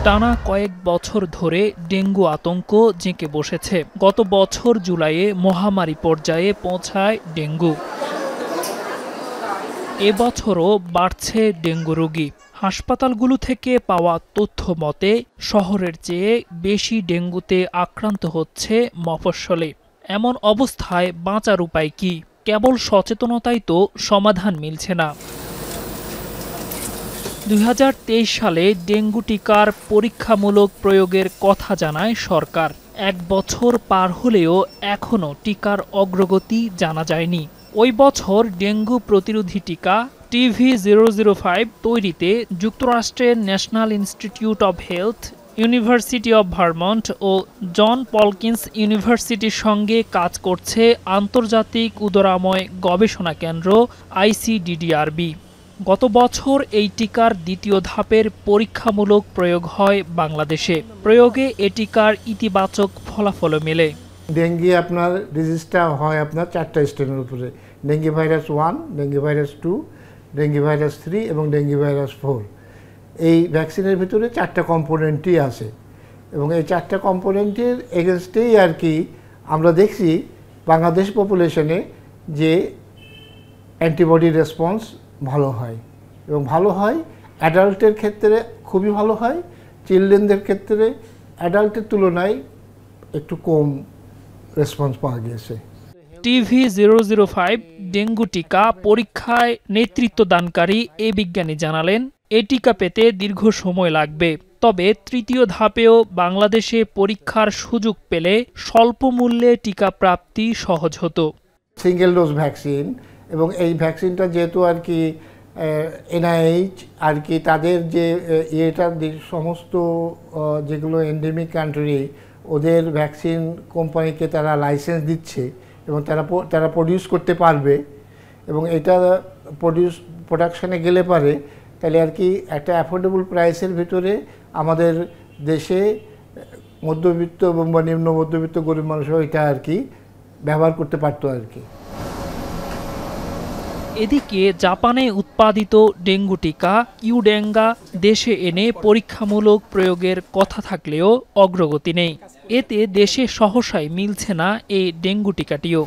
টানা কয়েক বছর ধরে ডেঙ্গু আতঙ্ক জেঁকে বসেছে। গত বছর জুলাইয়ে মহামারী পর্যায়ে পৌঁছায় ডেঙ্গু। এবছরও বাড়ছে ডেঙ্গু রোগী। হাসপাতালগুলো থেকে পাওয়া তথ্য মতে শহরের চেয়ে বেশি ডেঙ্গুতে আক্রান্ত হচ্ছে মফস্বলে। এমন অবস্থায় বাঁচার উপায় কি? কেবল সচেতনতাই তো সমাধান মিলছে না। ২০২৩ সালে ডেঙ্গু টিকার পরীক্ষামূলক প্রয়োগের কথা জানায় সরকার। ১ বছর পার হলেও এখনও টিকার অগ্রগতি জানা যায়নি। ওই বছর ডেঙ্গু প্রতিরোধী টিকা TV005 তৈরিতে যুক্তরাষ্ট্রের national institute of health, university of Vermont ও জন পলকিন্স ইউনিভার্সিটির সঙ্গে কাজ করছে আন্তর্জাতিক উদরাময় গবেষণা কেন্দ্র ICDDRB। গত বছর এই টিকার দ্বিতীয় ধাপের পরীক্ষামূলক প্রয়োগ হয় বাংলাদেশে। প্রয়োগে এ টিকার ইতিবাচক ফলাফলও মেলে। ডেঙ্গি আপনার ডিজিজটা হয় আপনার 4টা স্টেনের উপরে: dengue virus 1, dengue virus 2, dengue virus 3 এবং ডেঙ্গি ভাইরাস 4। এই ভ্যাকসিনের ভিতরে 4টা কম্পোনেন্টই আছে এবং এই 4টা কম্পোনেন্টের এগেনস্টেই আর কি আমরা দেখছি বাংলাদেশ পপুলেশনে যে অ্যান্টিবডি রেসপন্স ভালো হয়, এবং ভালো হয় অ্যাডাল্টের ক্ষেত্রে খুবই ভালো হয়, চিলড্রেনদের ক্ষেত্রে অ্যাডাল্টের তুলনায় একটু কম রেসপন্স পাওয়া গিয়েছে। TV005 ডেঙ্গু টিকা পরীক্ষায় নেতৃত্ব দানকারী এ বিজ্ঞানী জানালেন, এ টিকা পেতে দীর্ঘ সময় লাগবে। তবে তৃতীয় ধাপেও বাংলাদেশে পরীক্ষার সুযোগ পেলে স্বল্প মূল্যে টিকা প্রাপ্তি সহজ হতো। সিঙ্গেল ডোজ ভ্যাকসিন, এবং এই ভ্যাকসিনটা যেহেতু আর কি NIH আর কি তাদের যে সমস্ত যেগুলো এন্ডেমিক কান্ট্রি ওদের ভ্যাকসিন কোম্পানিকে তারা লাইসেন্স দিচ্ছে এবং তারা প্রডিউস করতে পারবে, এবং এটা প্রোডাকশানে গেলে পারে তাহলে আর কি একটা অ্যাফোর্ডেবল প্রাইসের ভিতরে আমাদের দেশে মধ্যবিত্ত এবং বা নিম্ন মধ্যবিত্ত গরিব মানুষও এটা আর কি ব্যবহার করতে পারতো আর কি। এদিকে জাপানে উৎপাদিত ডেঙ্গু টিকা কিউডেঙ্গা দেশে এনে পরীক্ষামূলক প্রয়োগের কথা থাকলেও অগ্রগতি নেই। এতে দেশে সহসাই মিলছে না এই ডেঙ্গু টিকাটিও।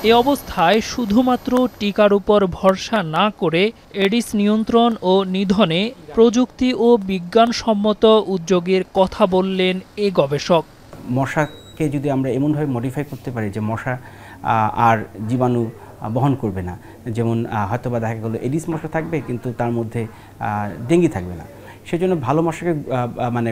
এ অবস্থায় শুধুমাত্র টিকার উপর ভরসা না করে এডিস নিয়ন্ত্রণ ও নিধনে প্রযুক্তি ও বিজ্ঞানসম্মত উদ্যোগের কথা বললেন এ গবেষক। মশাকে যদি আমরা এমনভাবে মডিফাই করতে পারি যে মশা আর জীবাণু বহন করবে না, যেমন হয়তোবা দেখা গেল এডিস মশা থাকবে কিন্তু তার মধ্যে ডেঙ্গি থাকবে না, সেজন্য ভালো মশাকে মানে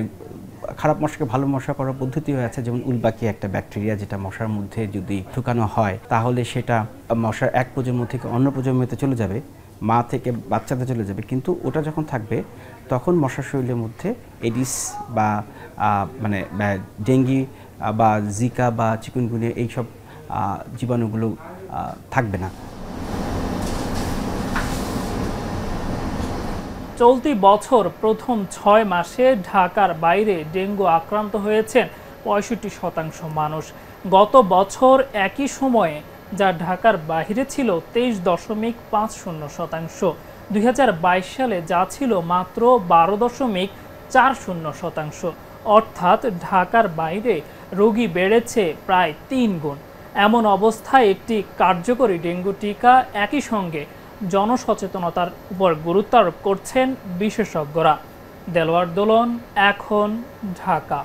খারাপ মশাকে ভালো মশা করার পদ্ধতি আছে, যেমন উলবাকি একটা ব্যাকটেরিয়া যেটা মশার মধ্যে যদি ঢুকানো হয় তাহলে সেটা মশার এক প্রজন্ম থেকে অন্য প্রজন্মতে চলে যাবে, মা থেকে বাচ্চাতে চলে যাবে, কিন্তু ওটা যখন থাকবে তখন মশার শরীরের মধ্যে এডিস বা মানে ডেঙ্গি বা জিকা বা চিকুনগুনিয়া এইসব জীবাণুগুলো থাকবে না। চলতি বছর প্রথম 6 মাসে ঢাকার বাইরে ডেঙ্গু আক্রান্ত হয়েছেন 65% মানুষ। গত বছর একই সময়ে যা ঢাকার বাইরে ছিল 23.50%। 2022 সালে যা ছিল মাত্র 12.40%। অর্থাৎ ঢাকার বাইরে রোগী বেড়েছে প্রায় 3 গুণ। এমন অবস্থায় একটি কার্যকরী ডেঙ্গু টিকা একই সঙ্গে জনসচেতনতার উপর গুরুত্ব আরোপ করছেন বিশেষজ্ঞরা। দেলোয়ার দোলন, এখন, ঢাকা।